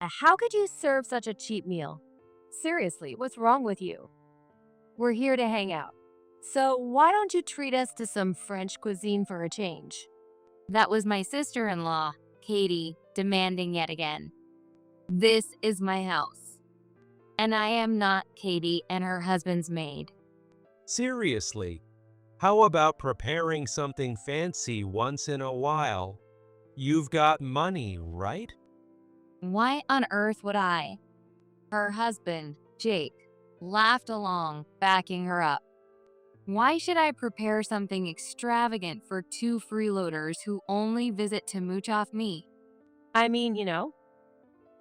How could you serve such a cheap meal? Seriously, what's wrong with you? We're here to hang out. So why don't you treat us to some French cuisine for a change? That was my sister-in-law, Katie, demanding yet again. This is my house, and I am not Katie and her husband's maid. Seriously, how about preparing something fancy once in a while? You've got money, right? Why on earth would I? Her husband, Jake, laughed along, backing her up. Why should I prepare something extravagant for two freeloaders who only visit to mooch off me? I mean,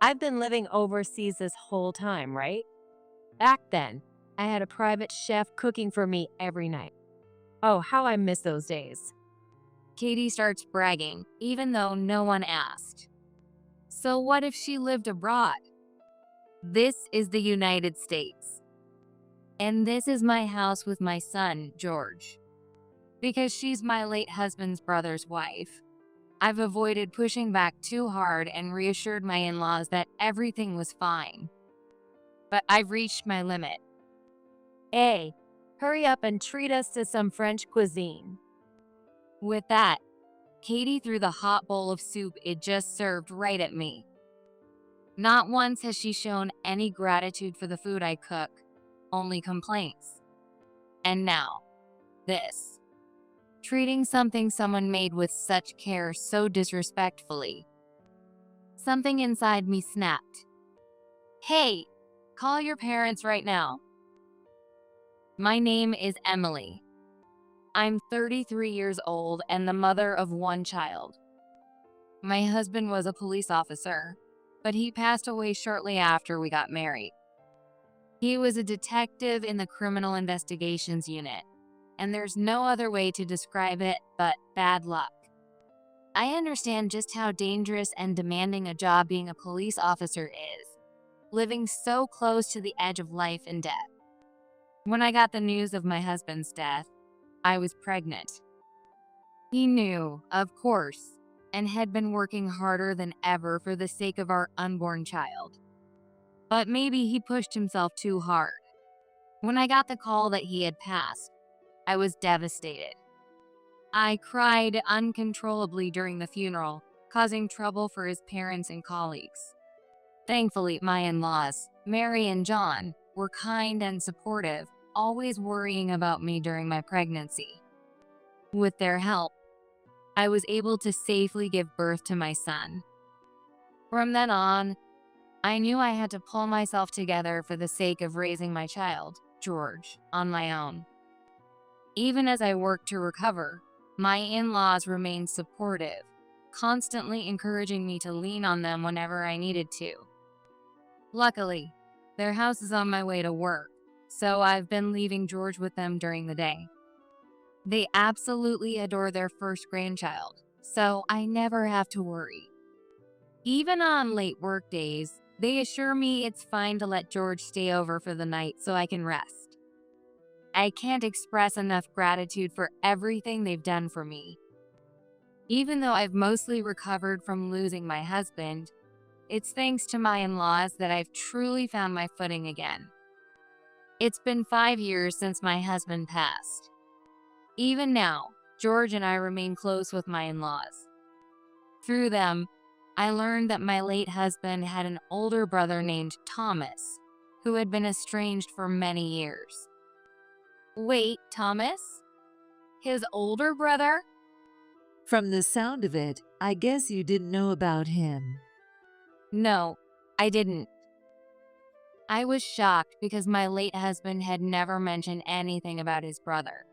I've been living overseas this whole time, right? Back then, I had a private chef cooking for me every night. Oh, how I miss those days. Katie starts bragging, even though no one asked. So what if she lived abroad? This is the United States. And this is my house with my son, George. Because she's my late husband's brother's wife, I've avoided pushing back too hard and reassured my in-laws that everything was fine. But I've reached my limit. Hey, hurry up and treat us to some French cuisine. With that, Katie threw the hot bowl of soup it just served right at me. Not once has she shown any gratitude for the food I cook, only complaints. And now, this. Treating something someone made with such care so disrespectfully. Something inside me snapped. Hey, call your parents right now. My name is Emily. I'm 33 years old and the mother of one child. My husband was a police officer, but he passed away shortly after we got married. He was a detective in the criminal investigations unit, and there's no other way to describe it but bad luck. I understand just how dangerous and demanding a job being a police officer is, living so close to the edge of life and death. When I got the news of my husband's death, I was pregnant. He knew, of course, and had been working harder than ever for the sake of our unborn child. But maybe he pushed himself too hard. When I got the call that he had passed, I was devastated. I cried uncontrollably during the funeral, causing trouble for his parents and colleagues. Thankfully, my in-laws, Mary and John, were kind and supportive, always worrying about me during my pregnancy. With their help, I was able to safely give birth to my son. From then on, I knew I had to pull myself together for the sake of raising my child, George, on my own. Even as I worked to recover, my in-laws remained supportive, constantly encouraging me to lean on them whenever I needed to. Luckily, their house is on my way to work, so I've been leaving George with them during the day. They absolutely adore their first grandchild, so I never have to worry. Even on late work days, they assure me it's fine to let George stay over for the night so I can rest. I can't express enough gratitude for everything they've done for me. Even though I've mostly recovered from losing my husband, it's thanks to my in-laws that I've truly found my footing again. It's been 5 years since my husband passed. Even now, George and I remain close with my in-laws. Through them, I learned that my late husband had an older brother named Thomas, who had been estranged for many years. Wait, Thomas? His older brother? From the sound of it, I guess you didn't know about him. No, I didn't. I was shocked because my late husband had never mentioned anything about his brother.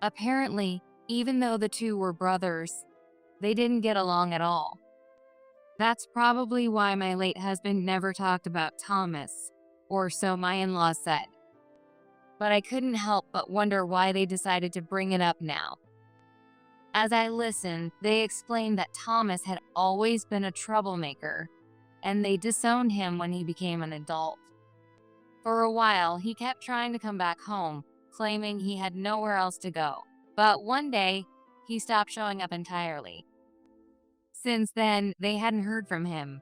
Apparently, even though the two were brothers, they didn't get along at all. That's probably why my late husband never talked about Thomas, or so my in-laws said. But I couldn't help but wonder why they decided to bring it up now. As I listened, they explained that Thomas had always been a troublemaker, and they disowned him when he became an adult. For a while, he kept trying to come back home, claiming he had nowhere else to go. But one day, he stopped showing up entirely. Since then, they hadn't heard from him.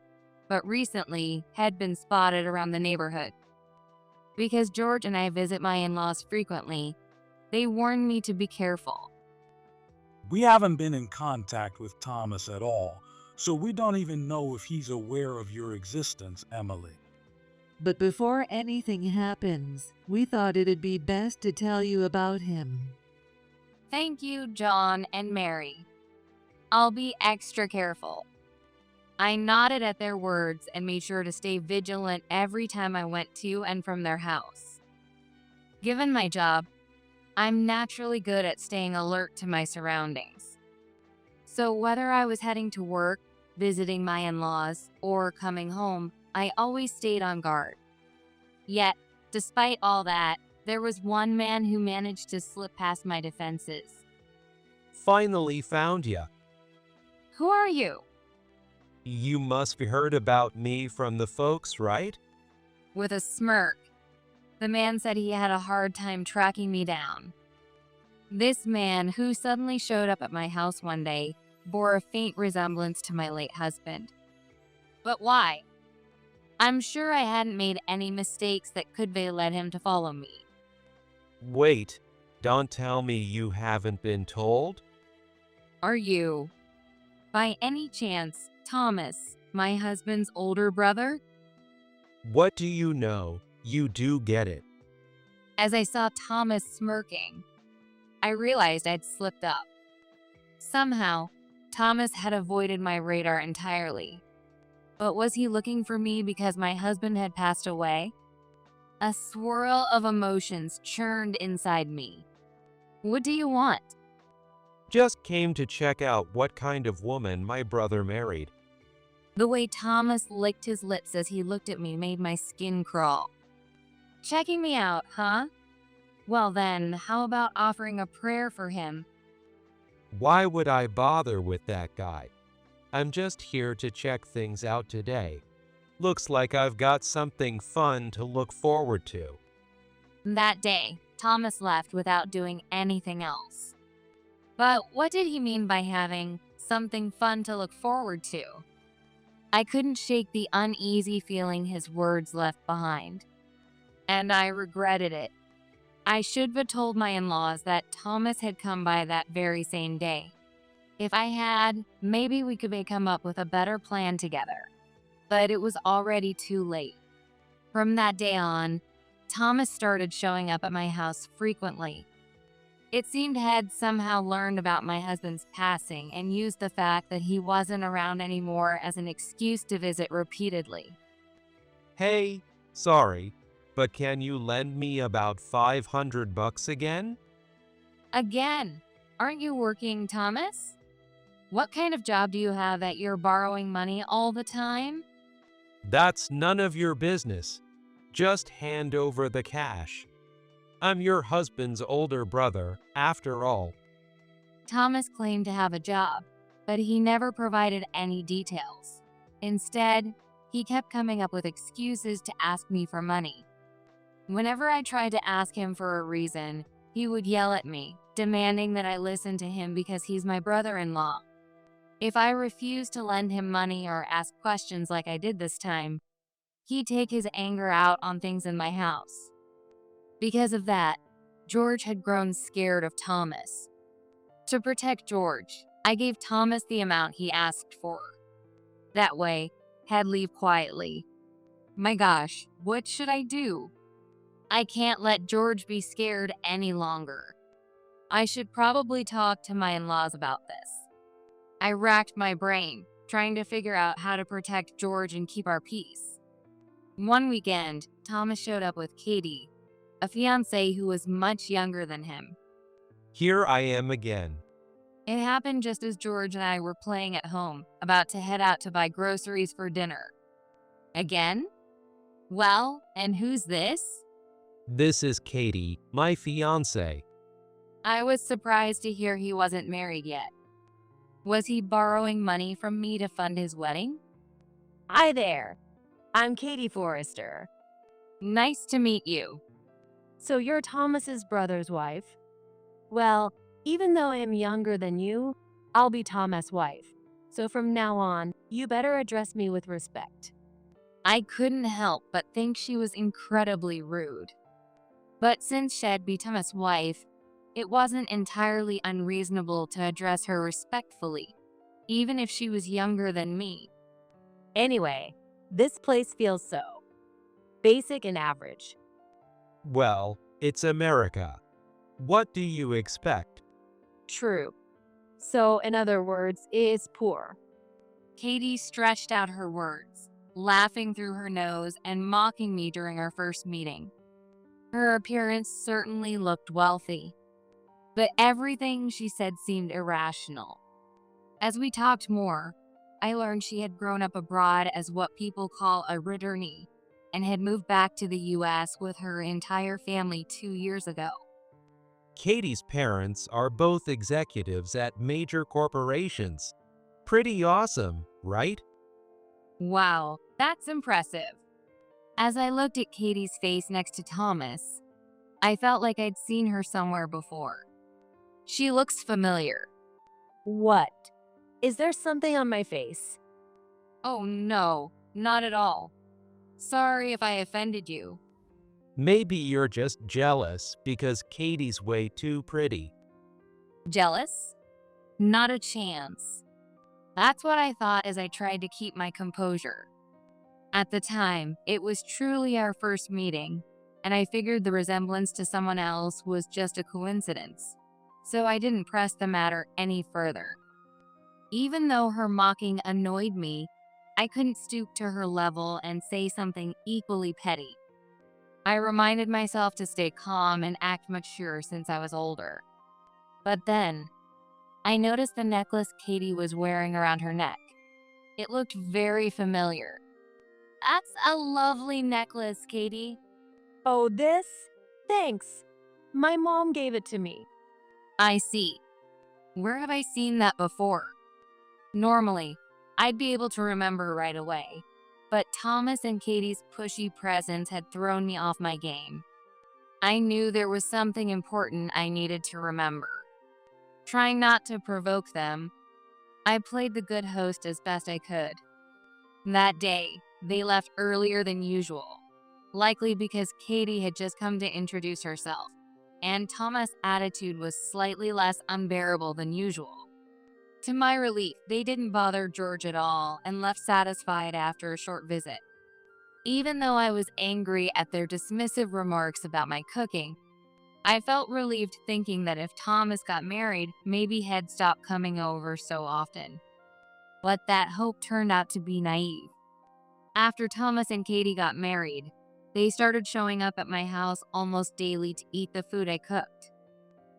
but recently had been spotted around the neighborhood. Because George and I visit my in-laws frequently, they warned me to be careful. We haven't been in contact with Thomas at all, so we don't even know if he's aware of your existence, Emily. But before anything happens, we thought it'd be best to tell you about him. Thank you, John and Mary. I'll be extra careful. I nodded at their words and made sure to stay vigilant every time I went to and from their house. Given my job, I'm naturally good at staying alert to my surroundings. So whether I was heading to work, visiting my in-laws, or coming home, I always stayed on guard. Yet, despite all that, there was one man who managed to slip past my defenses. Finally found ya. Who are you? You must have heard about me from the folks, right? With a smirk, the man said he had a hard time tracking me down. This man, who suddenly showed up at my house one day, bore a faint resemblance to my late husband. But why? I'm sure I hadn't made any mistakes that could have led him to follow me. Wait, don't tell me you haven't been told? Are you, by any chance, Thomas, my husband's older brother? What do you know? You do get it. As I saw Thomas smirking, I realized I'd slipped up. Somehow, Thomas had avoided my radar entirely. But was he looking for me because my husband had passed away? A swirl of emotions churned inside me. What do you want? Just came to check out what kind of woman my brother married. The way Thomas licked his lips as he looked at me made my skin crawl. Checking me out, huh? Well then, how about offering a prayer for him? Why would I bother with that guy? I'm just here to check things out today. Looks like I've got something fun to look forward to. That day, Thomas left without doing anything else. But what did he mean by having something fun to look forward to? I couldn't shake the uneasy feeling his words left behind. And I regretted it. I should have told my in-laws that Thomas had come by that very same day. If I had, maybe we could come up with a better plan together. But it was already too late. From that day on, Thomas started showing up at my house frequently. It seemed had somehow learned about my husband's passing and used the fact that he wasn't around anymore as an excuse to visit repeatedly. Hey, sorry, but can you lend me about $500 again? Again, aren't you working, Thomas? What kind of job do you have that you're borrowing money all the time? That's none of your business. Just hand over the cash. I'm your husband's older brother, after all. Thomas claimed to have a job, but he never provided any details. Instead, he kept coming up with excuses to ask me for money. Whenever I tried to ask him for a reason, he would yell at me, demanding that I listen to him because he's my brother-in-law. If I refused to lend him money or ask questions like I did this time, he'd take his anger out on things in my house. Because of that, George had grown scared of Thomas. To protect George, I gave Thomas the amount he asked for. That way, he'd leave quietly. My gosh, what should I do? I can't let George be scared any longer. I should probably talk to my in-laws about this. I racked my brain, trying to figure out how to protect George and keep our peace. One weekend, Thomas showed up with Katie, a fiancée who was much younger than him. Here I am again. It happened just as George and I were playing at home, about to head out to buy groceries for dinner. Again? Well, and who's this? This is Katie, my fiancé. I was surprised to hear he wasn't married yet. Was he borrowing money from me to fund his wedding? Hi there. I'm Katie Forrester. Nice to meet you. So you're Thomas's brother's wife? Well, even though I'm younger than you, I'll be Thomas' wife. So from now on, you better address me with respect. I couldn't help but think she was incredibly rude. But since she'd be Thomas' wife, it wasn't entirely unreasonable to address her respectfully, even if she was younger than me. Anyway, this place feels so basic and average. Well, it's America. What do you expect? True. So, in other words, it's poor. Katie stretched out her words, laughing through her nose and mocking me during our first meeting. Her appearance certainly looked wealthy, but everything she said seemed irrational. As we talked more, I learned she had grown up abroad as what people call a returnee and had moved back to the US with her entire family 2 years ago. Katie's parents are both executives at major corporations. Pretty awesome, right? Wow, that's impressive. As I looked at Katie's face next to Thomas, I felt like I'd seen her somewhere before. She looks familiar. What? Is there something on my face? Oh no, not at all. Sorry if I offended you. Maybe you're just jealous because Katie's way too pretty. Jealous? Not a chance. That's what I thought as I tried to keep my composure. At the time, it was truly our first meeting, and I figured the resemblance to someone else was just a coincidence, so I didn't press the matter any further. Even though her mocking annoyed me, I couldn't stoop to her level and say something equally petty. I reminded myself to stay calm and act mature since I was older. But then, I noticed the necklace Katie was wearing around her neck. It looked very familiar. That's a lovely necklace, Katie. Oh, this? Thanks. My mom gave it to me. I see. Where have I seen that before? Normally, I'd be able to remember right away, but Thomas and Katie's pushy presence had thrown me off my game. I knew there was something important I needed to remember. Trying not to provoke them, I played the good host as best I could. That day, they left earlier than usual, likely because Katie had just come to introduce herself, and Thomas' attitude was slightly less unbearable than usual. To my relief, they didn't bother George at all and left satisfied after a short visit. Even though I was angry at their dismissive remarks about my cooking, I felt relieved thinking that if Thomas got married, maybe he'd stop coming over so often. But that hope turned out to be naive. After Thomas and Katie got married, they started showing up at my house almost daily to eat the food I cooked.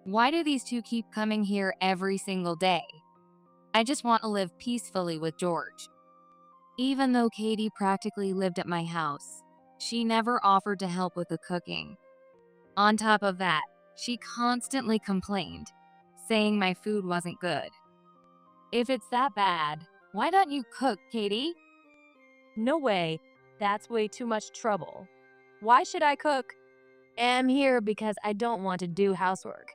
Why do these two keep coming here every single day? I just want to live peacefully with George. Even though Katie practically lived at my house, she never offered to help with the cooking. On top of that, she constantly complained, saying my food wasn't good. If it's that bad, why don't you cook, Katie? No way. That's way too much trouble. Why should I cook? I'm here because I don't want to do housework.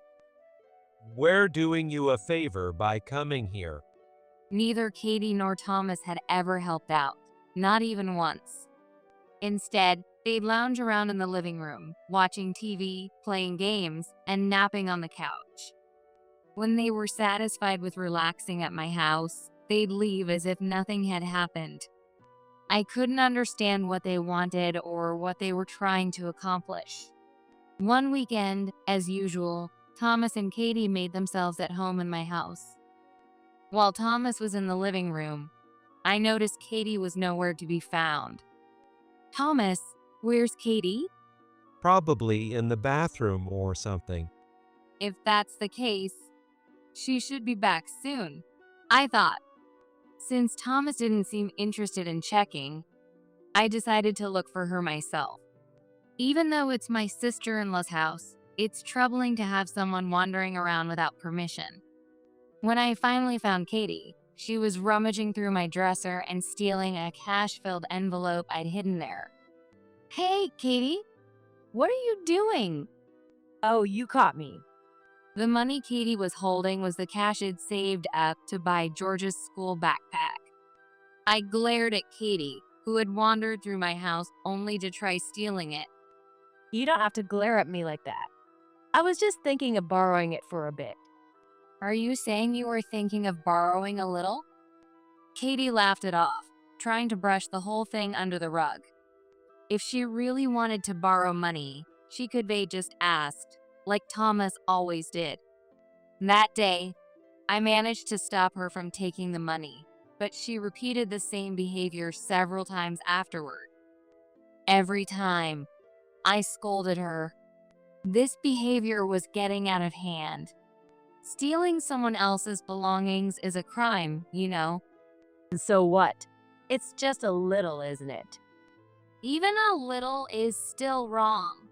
We're doing you a favor by coming here. Neither Katie nor Thomas had ever helped out, not even once. Instead, they'd lounge around in the living room, watching TV, playing games, and napping on the couch. When they were satisfied with relaxing at my house, they'd leave as if nothing had happened. I couldn't understand what they wanted or what they were trying to accomplish. One weekend, as usual, Thomas and Katie made themselves at home in my house. While Thomas was in the living room, I noticed Katie was nowhere to be found. Thomas, where's Katie? Probably in the bathroom or something. If that's the case, she should be back soon, I thought. Since Thomas didn't seem interested in checking, I decided to look for her myself. Even though it's my sister-in-law's house, it's troubling to have someone wandering around without permission. When I finally found Katie, she was rummaging through my dresser and stealing a cash-filled envelope I'd hidden there. Hey, Katie, what are you doing? Oh, you caught me. The money Katie was holding was the cash I'd saved up to buy George's school backpack. I glared at Katie, who had wandered through my house only to try stealing it. You don't have to glare at me like that. I was just thinking of borrowing it for a bit. Are you saying you were thinking of borrowing a little? Katie laughed it off, trying to brush the whole thing under the rug. If she really wanted to borrow money, she could have just asked, like Thomas always did. That day, I managed to stop her from taking the money, but she repeated the same behavior several times afterward. Every time, I scolded her. This behavior was getting out of hand. Stealing someone else's belongings is a crime, you know. And so what? It's just a little, isn't it? Even a little is still wrong.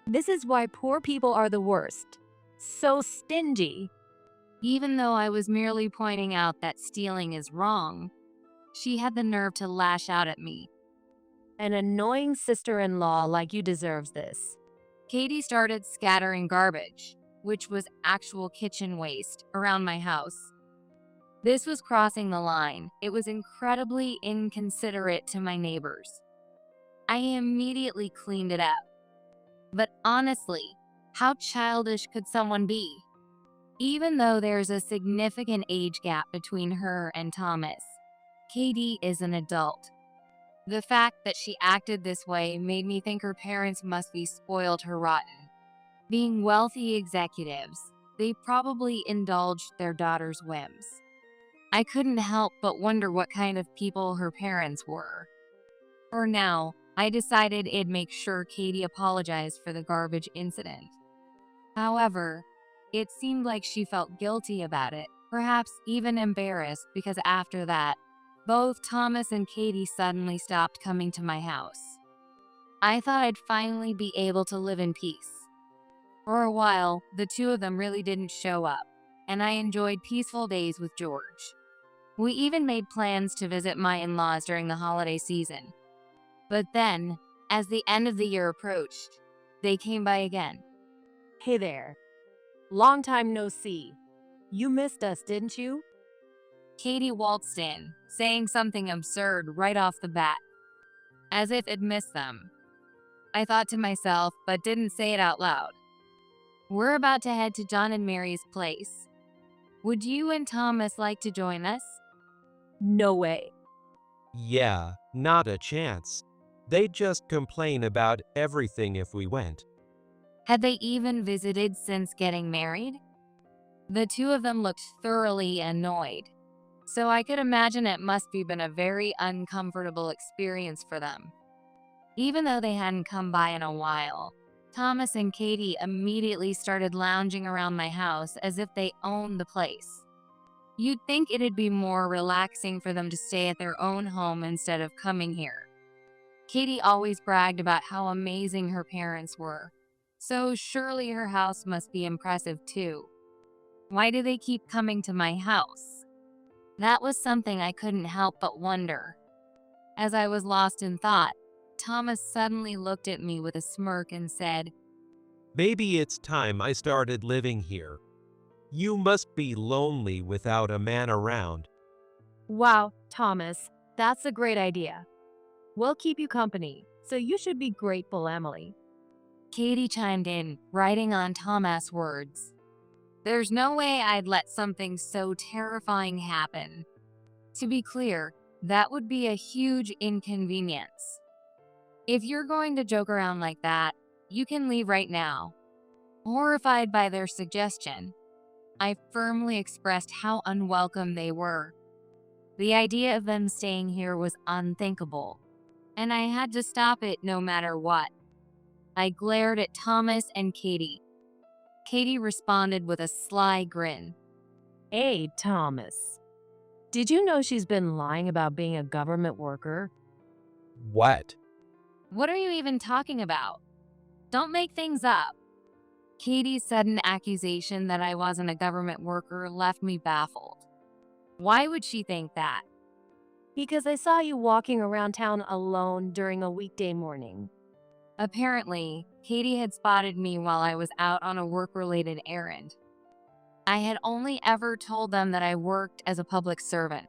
This is why poor people are the worst. So stingy. Even though I was merely pointing out that stealing is wrong, she had the nerve to lash out at me. An annoying sister-in-law like you deserves this. Katie started scattering garbage, which was actual kitchen waste, around my house. This was crossing the line. It was incredibly inconsiderate to my neighbors. I immediately cleaned it up. But honestly, how childish could someone be? Even though there's a significant age gap between her and Thomas, Katie is an adult. The fact that she acted this way made me think her parents must be spoiled her rotten. Being wealthy executives, they probably indulged their daughter's whims. I couldn't help but wonder what kind of people her parents were. For now, I decided it'd make sure Katie apologized for the garbage incident. However, it seemed like she felt guilty about it, perhaps even embarrassed, because after that, both Thomas and Katie suddenly stopped coming to my house. I thought I'd finally be able to live in peace. For a while, the two of them really didn't show up, and I enjoyed peaceful days with George. We even made plans to visit my in-laws during the holiday season. But then, as the end of the year approached, they came by again. Hey there. Long time no see. You missed us, didn't you? Katie waltzed in, saying something absurd right off the bat, as if it missed them. I thought to myself, but didn't say it out loud. We're about to head to John and Mary's place. Would you and Thomas like to join us? No way. Yeah, not a chance. They'd just complain about everything if we went. Had they even visited since getting married? The two of them looked thoroughly annoyed, so I could imagine it must have been a very uncomfortable experience for them. Even though they hadn't come by in a while, Thomas and Katie immediately started lounging around my house as if they owned the place. You'd think it'd be more relaxing for them to stay at their own home instead of coming here. Katie always bragged about how amazing her parents were, so surely her house must be impressive too. Why do they keep coming to my house? That was something I couldn't help but wonder. As I was lost in thought, Thomas suddenly looked at me with a smirk and said, Maybe it's time I started living here. You must be lonely without a man around. Wow, Thomas, that's a great idea. We'll keep you company, so you should be grateful, Emily. Katie chimed in, writing on Thomas' words. There's no way I'd let something so terrifying happen. To be clear, that would be a huge inconvenience. If you're going to joke around like that, you can leave right now. Horrified by their suggestion, I firmly expressed how unwelcome they were. The idea of them staying here was unthinkable, and I had to stop it no matter what. I glared at Thomas and Katie. Katie responded with a sly grin. Hey, Thomas. Did you know she's been lying about being a government worker? What? What are you even talking about? Don't make things up. Katie's sudden accusation that I wasn't a government worker left me baffled. Why would she think that? Because I saw you walking around town alone during a weekday morning. Apparently, Katie had spotted me while I was out on a work-related errand. I had only ever told them that I worked as a public servant.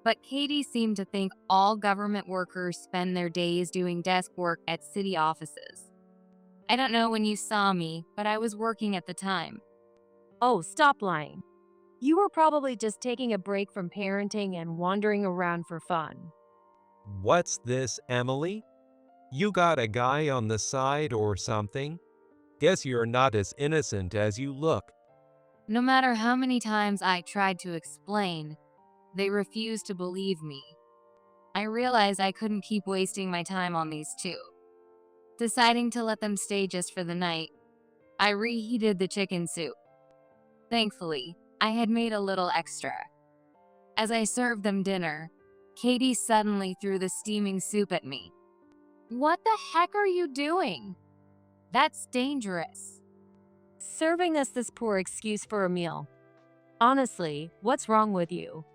But Katie seemed to think all government workers spend their days doing desk work at city offices. I don't know when you saw me, but I was working at the time. Oh, stop lying. You were probably just taking a break from parenting and wandering around for fun. What's this, Emily? You got a guy on the side or something? Guess you're not as innocent as you look. No matter how many times I tried to explain, they refused to believe me. I realized I couldn't keep wasting my time on these two. Deciding to let them stay just for the night, I reheated the chicken soup. Thankfully, I had made a little extra. As I served them dinner, Katie suddenly threw the steaming soup at me. "What the heck are you doing? That's dangerous." Serving us this poor excuse for a meal. Honestly, what's wrong with you?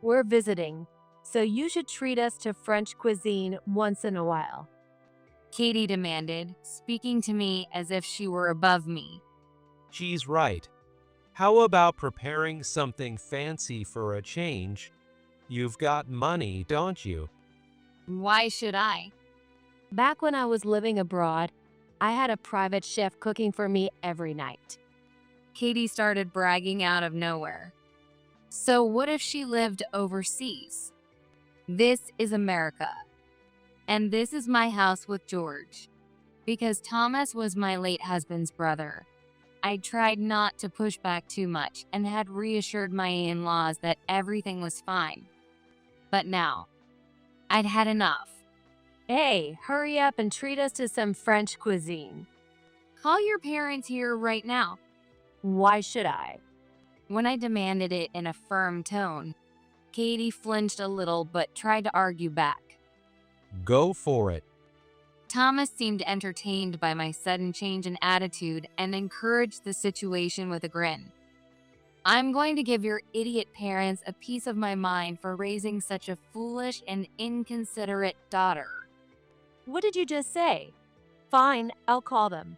We're visiting, so you should treat us to French cuisine once in a while. Katie demanded, speaking to me as if she were above me. She's right. How about preparing something fancy for a change? You've got money, don't you? Why should I? Back when I was living abroad, I had a private chef cooking for me every night. Katie started bragging out of nowhere. So what if she lived overseas? This is America. And this is my house with George. Because Thomas was my late husband's brother, I tried not to push back too much and had reassured my in-laws that everything was fine. But now, I'd had enough. Hey, hurry up and treat us to some French cuisine. Call your parents here right now. Why should I? When I demanded it in a firm tone, Katie flinched a little but tried to argue back. Go for it. Thomas seemed entertained by my sudden change in attitude and encouraged the situation with a grin. "I'm going to give your idiot parents a piece of my mind for raising such a foolish and inconsiderate daughter." What did you just say? Fine, I'll call them.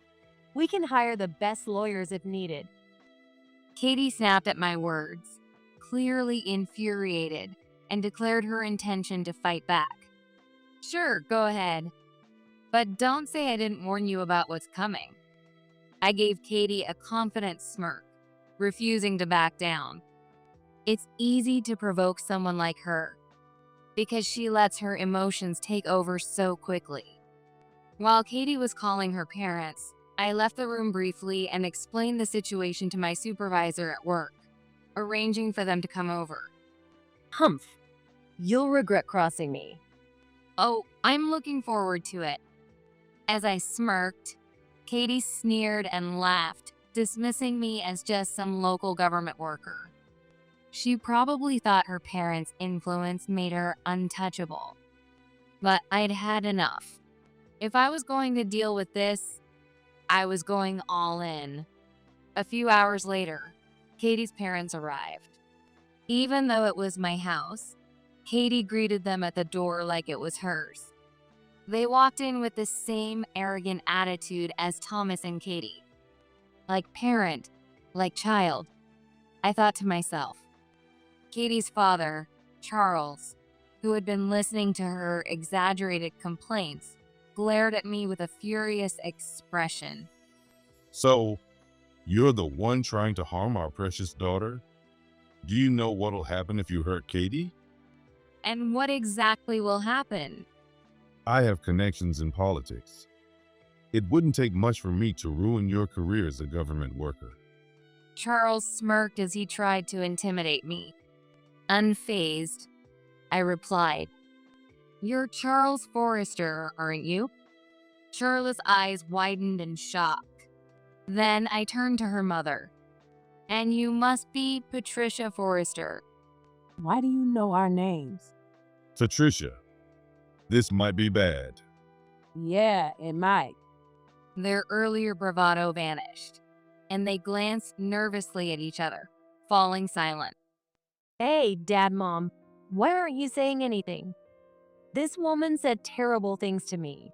We can hire the best lawyers if needed. Katie snapped at my words, clearly infuriated, and declared her intention to fight back. "Sure, go ahead. But don't say I didn't warn you about what's coming." I gave Katie a confident smirk, refusing to back down. It's easy to provoke someone like her, because she lets her emotions take over so quickly. While Katie was calling her parents, I left the room briefly and explained the situation to my supervisor at work, arranging for them to come over. Humph. You'll regret crossing me. "Oh, I'm looking forward to it." As I smirked, Katie sneered and laughed, dismissing me as just some local government worker. She probably thought her parents' influence made her untouchable. But I'd had enough. If I was going to deal with this, I was going all in. A few hours later, Katie's parents arrived. Even though it was my house, Katie greeted them at the door like it was hers. They walked in with the same arrogant attitude as Thomas and Katie. Like parent, like child, I thought to myself. Katie's father, Charles, who had been listening to her exaggerated complaints, glared at me with a furious expression. "So, you're the one trying to harm our precious daughter? Do you know what'll happen if you hurt Katie?" "And what exactly will happen?" "I have connections in politics. It wouldn't take much for me to ruin your career as a government worker." Charles smirked as he tried to intimidate me. Unfazed, I replied, "You're Charles Forrester, aren't you?" Charlotte's eyes widened in shock. Then I turned to her mother. "And you must be Patricia Forrester." Why do you know our names? "Patricia, this might be bad." Yeah, it might. Their earlier bravado vanished, and they glanced nervously at each other, falling silent. Hey, Dad, Mom, why aren't you saying anything? This woman said terrible things to me.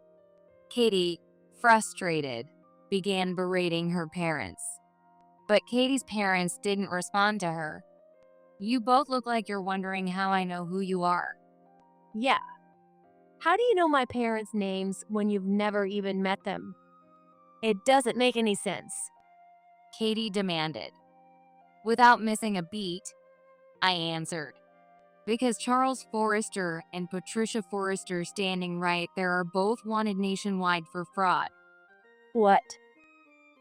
Katie, frustrated, began berating her parents. But Katie's parents didn't respond to her. You both look like you're wondering how I know who you are. Yeah. How do you know my parents' names when you've never even met them? It doesn't make any sense. Katie demanded. Without missing a beat, I answered. Because Charles Forrester and Patricia Forrester standing right there are both wanted nationwide for fraud. What?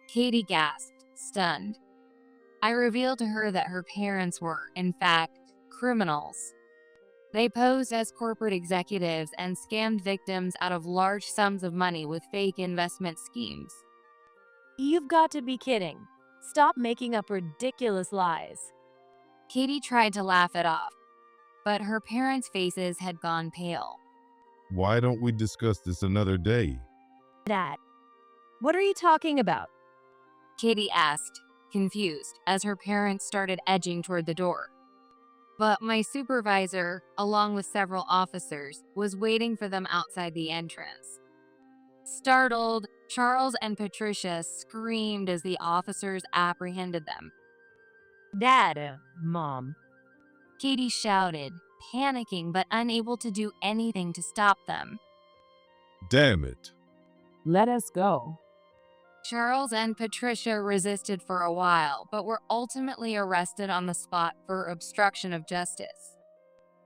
Katie gasped, stunned. I revealed to her that her parents were, in fact, criminals. They posed as corporate executives and scammed victims out of large sums of money with fake investment schemes. You've got to be kidding. Stop making up ridiculous lies. Katie tried to laugh it off, but her parents' faces had gone pale. Why don't we discuss this another day? Dad, what are you talking about? Katie asked, confused, as her parents started edging toward the door. But my supervisor, along with several officers, was waiting for them outside the entrance. Startled, Charles and Patricia screamed as the officers apprehended them. Dad, Mom. Katie shouted, panicking but unable to do anything to stop them. Damn it. Let us go. Charles and Patricia resisted for a while, but were ultimately arrested on the spot for obstruction of justice.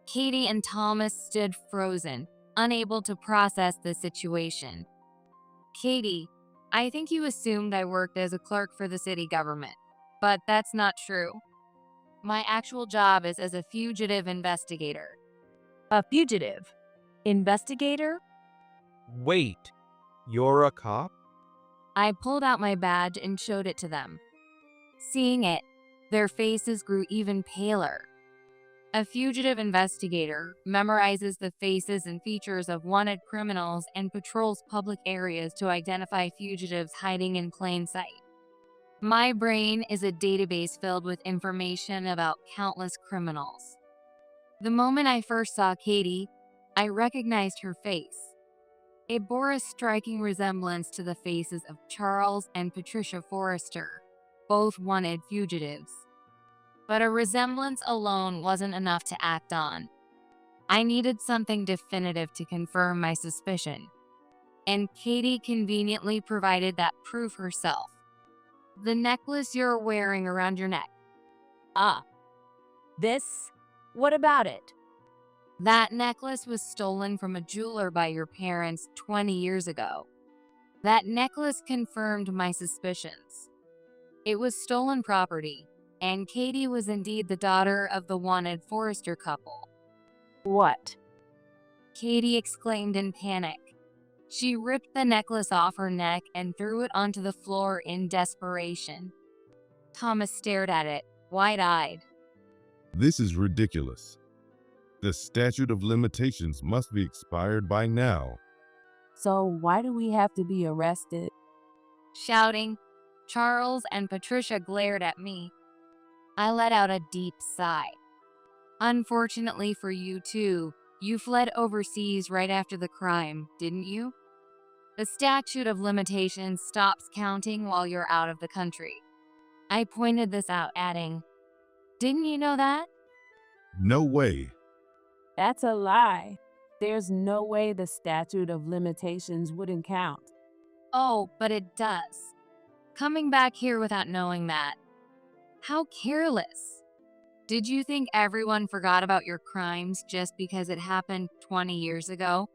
Katie and Thomas stood frozen, unable to process the situation. Katie, I think you assumed I worked as a clerk for the city government, but that's not true. My actual job is as a fugitive investigator. A fugitive? Investigator? Wait, you're a cop? I pulled out my badge and showed it to them. Seeing it, their faces grew even paler. A fugitive investigator memorizes the faces and features of wanted criminals and patrols public areas to identify fugitives hiding in plain sight. My brain is a database filled with information about countless criminals. The moment I first saw Katie, I recognized her face. It bore a striking resemblance to the faces of Charles and Patricia Forrester, both wanted fugitives. But a resemblance alone wasn't enough to act on. I needed something definitive to confirm my suspicion, and Katie conveniently provided that proof herself. The necklace you're wearing around your neck. Ah. This? What about it? That necklace was stolen from a jeweler by your parents 20 years ago. That necklace confirmed my suspicions. It was stolen property, and Katie was indeed the daughter of the wanted Forrester couple. What? Katie exclaimed in panic. She ripped the necklace off her neck and threw it onto the floor in desperation. Thomas stared at it, wide-eyed. This is ridiculous. The statute of limitations must be expired by now. So why do we have to be arrested? Shouting, Charles and Patricia glared at me. I let out a deep sigh. Unfortunately for you two, you fled overseas right after the crime, didn't you? The statute of limitations stops counting while you're out of the country. I pointed this out, adding, didn't you know that? No way. That's a lie. There's no way the statute of limitations wouldn't count. Oh, but it does. Coming back here without knowing that. How careless. Did you think everyone forgot about your crimes just because it happened 20 years ago?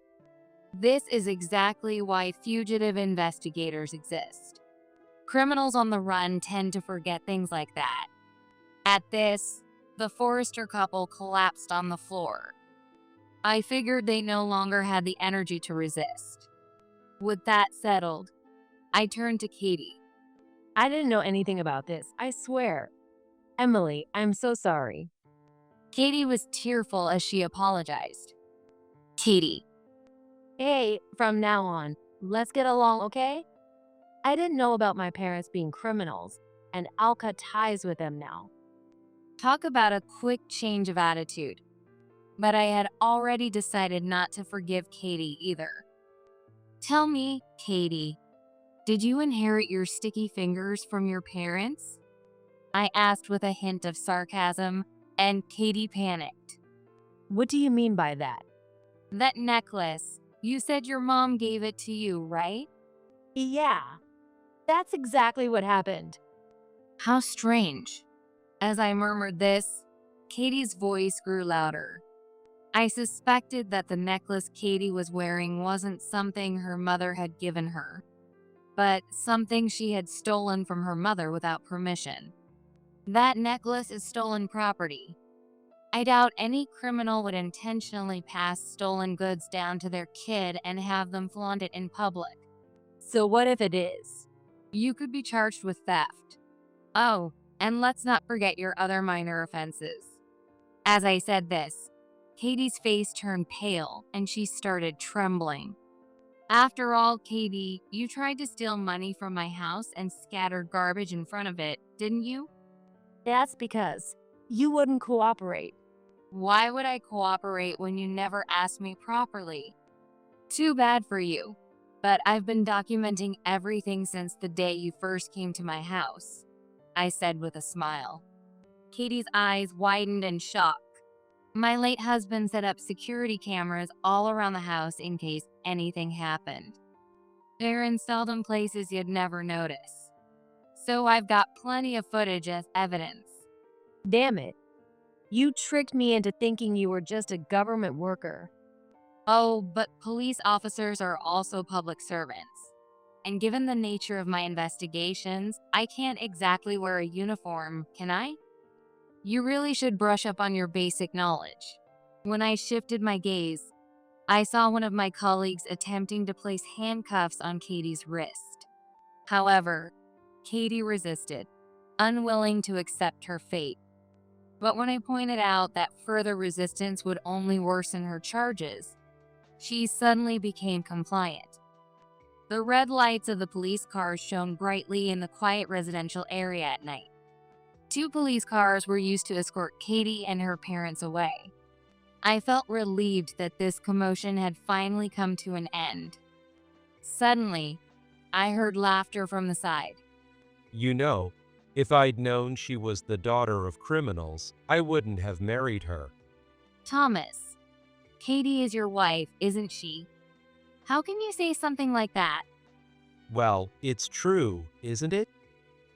This is exactly why fugitive investigators exist. Criminals on the run tend to forget things like that. At this, the Forrester couple collapsed on the floor. I figured they no longer had the energy to resist. With that settled, I turned to Katie. I didn't know anything about this, I swear. Emily, I'm so sorry. Katie was tearful as she apologized. Katie. Hey, from now on, let's get along, okay? I didn't know about my parents being criminals, and I'll cut ties with them now. Talk about a quick change of attitude. But I had already decided not to forgive Katie either. Tell me, Katie, did you inherit your sticky fingers from your parents? I asked with a hint of sarcasm, and Katie panicked. What do you mean by that? That necklace, you said your mom gave it to you, right? Yeah, that's exactly what happened. How strange. As I murmured this, Katie's voice grew louder. I suspected that the necklace Katie was wearing wasn't something her mother had given her, but something she had stolen from her mother without permission. That necklace is stolen property. I doubt any criminal would intentionally pass stolen goods down to their kid and have them flaunt it in public. So what if it is? You could be charged with theft. Oh, and let's not forget your other minor offenses. As I said this, Katie's face turned pale and she started trembling. After all, Katie, you tried to steal money from my house and scattered garbage in front of it, didn't you? That's because you wouldn't cooperate. Why would I cooperate when you never asked me properly? Too bad for you, but I've been documenting everything since the day you first came to my house, I said with a smile. Katie's eyes widened in shock. My late husband set up security cameras all around the house in case anything happened. They're installed in places you'd never notice. So I've got plenty of footage as evidence. Damn it. You tricked me into thinking you were just a government worker. Oh, but police officers are also public servants. And given the nature of my investigations, I can't exactly wear a uniform, can I? You really should brush up on your basic knowledge. When I shifted my gaze, I saw one of my colleagues attempting to place handcuffs on Katie's wrist. However, Katie resisted, unwilling to accept her fate. But when I pointed out that further resistance would only worsen her charges, she suddenly became compliant. The red lights of the police cars shone brightly in the quiet residential area at night. 2 police cars were used to escort Katie and her parents away. I felt relieved that this commotion had finally come to an end. Suddenly, I heard laughter from the side. You know, if I'd known she was the daughter of criminals, I wouldn't have married her. Thomas, Katie is your wife, isn't she? How can you say something like that? Well, it's true, isn't it?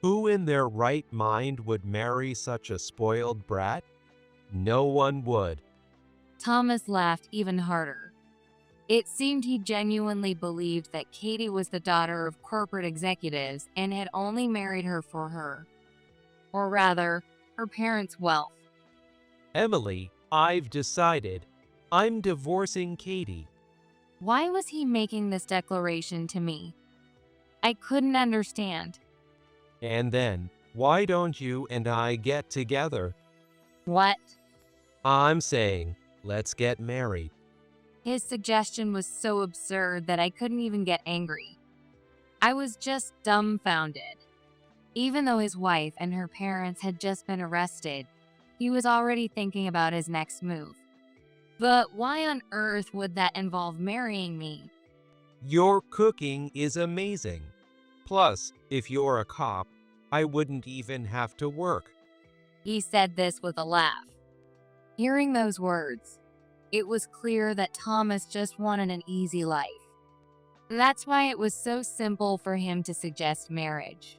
Who in their right mind would marry such a spoiled brat? No one would. Thomas laughed even harder. It seemed he genuinely believed that Katie was the daughter of corporate executives and had only married her for her. Or rather, her parents' wealth. Emily, I've decided. I'm divorcing Katie. Why was he making this declaration to me? I couldn't understand. And then, why don't you and I get together? What? I'm saying, let's get married. His suggestion was so absurd that I couldn't even get angry. I was just dumbfounded. Even though his wife and her parents had just been arrested, he was already thinking about his next move. But why on earth would that involve marrying me? Your cooking is amazing. Plus, if you're a cop, I wouldn't even have to work. He said this with a laugh. Hearing those words, it was clear that Thomas just wanted an easy life. That's why it was so simple for him to suggest marriage.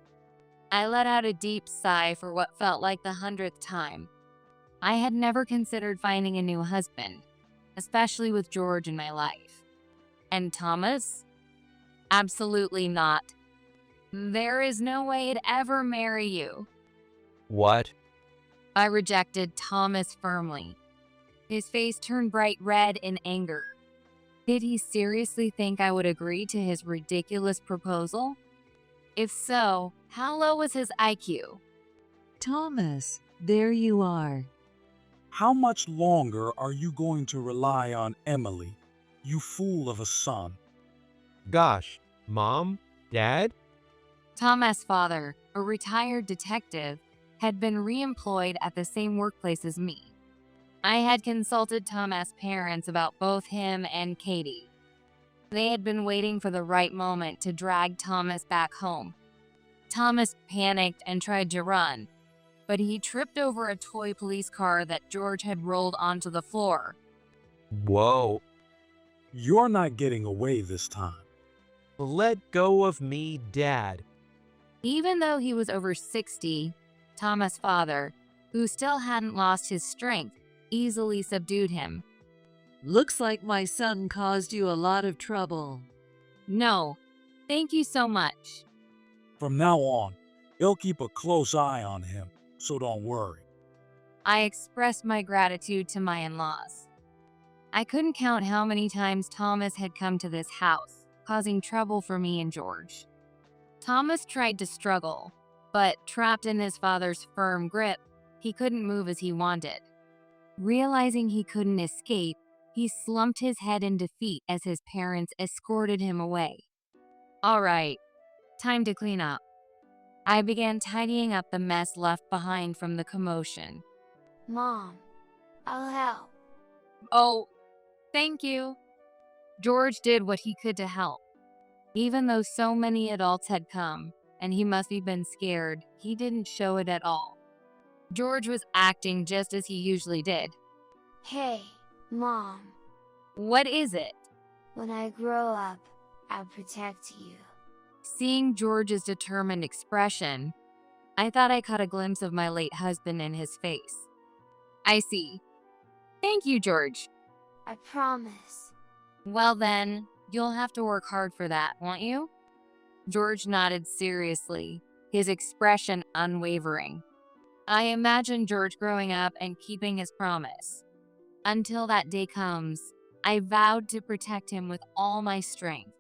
I let out a deep sigh for what felt like the 100th time. I had never considered finding a new husband, especially with George in my life. And Thomas? Absolutely not. There is no way I'd ever marry you. What? I rejected Thomas firmly. His face turned bright red in anger. Did he seriously think I would agree to his ridiculous proposal? If so, how low was his IQ? Thomas, there you are. How much longer are you going to rely on Emily, you fool of a son? Gosh, Mom? Dad? Thomas' father, a retired detective, had been re-employed at the same workplace as me. I had consulted Thomas' parents about both him and Katie. They had been waiting for the right moment to drag Thomas back home. Thomas panicked and tried to run, but he tripped over a toy police car that George had rolled onto the floor. Whoa. You're not getting away this time. Let go of me, Dad. Even though he was over 60, Thomas' father, who still hadn't lost his strength, easily subdued him. Looks like my son caused you a lot of trouble. No, thank you so much. From now on, he'll keep a close eye on him, so don't worry. I expressed my gratitude to my in-laws. I couldn't count how many times Thomas had come to this house, causing trouble for me and George. Thomas tried to struggle, but trapped in his father's firm grip, he couldn't move as he wanted. Realizing he couldn't escape, he slumped his head in defeat as his parents escorted him away. All right, time to clean up. I began tidying up the mess left behind from the commotion. Mom, I'll help. Oh, thank you. George did what he could to help. Even though so many adults had come, and he must have been scared, he didn't show it at all. George was acting just as he usually did. Hey, Mom, What is it? when I grow up, I'll protect you. Seeing George's determined expression, I thought I caught a glimpse of my late husband in his face. I see. Thank you, George. I promise. Well then, you'll have to work hard for that, won't you? George nodded seriously, his expression unwavering. I imagined George growing up and keeping his promise. Until that day comes, I vowed to protect him with all my strength.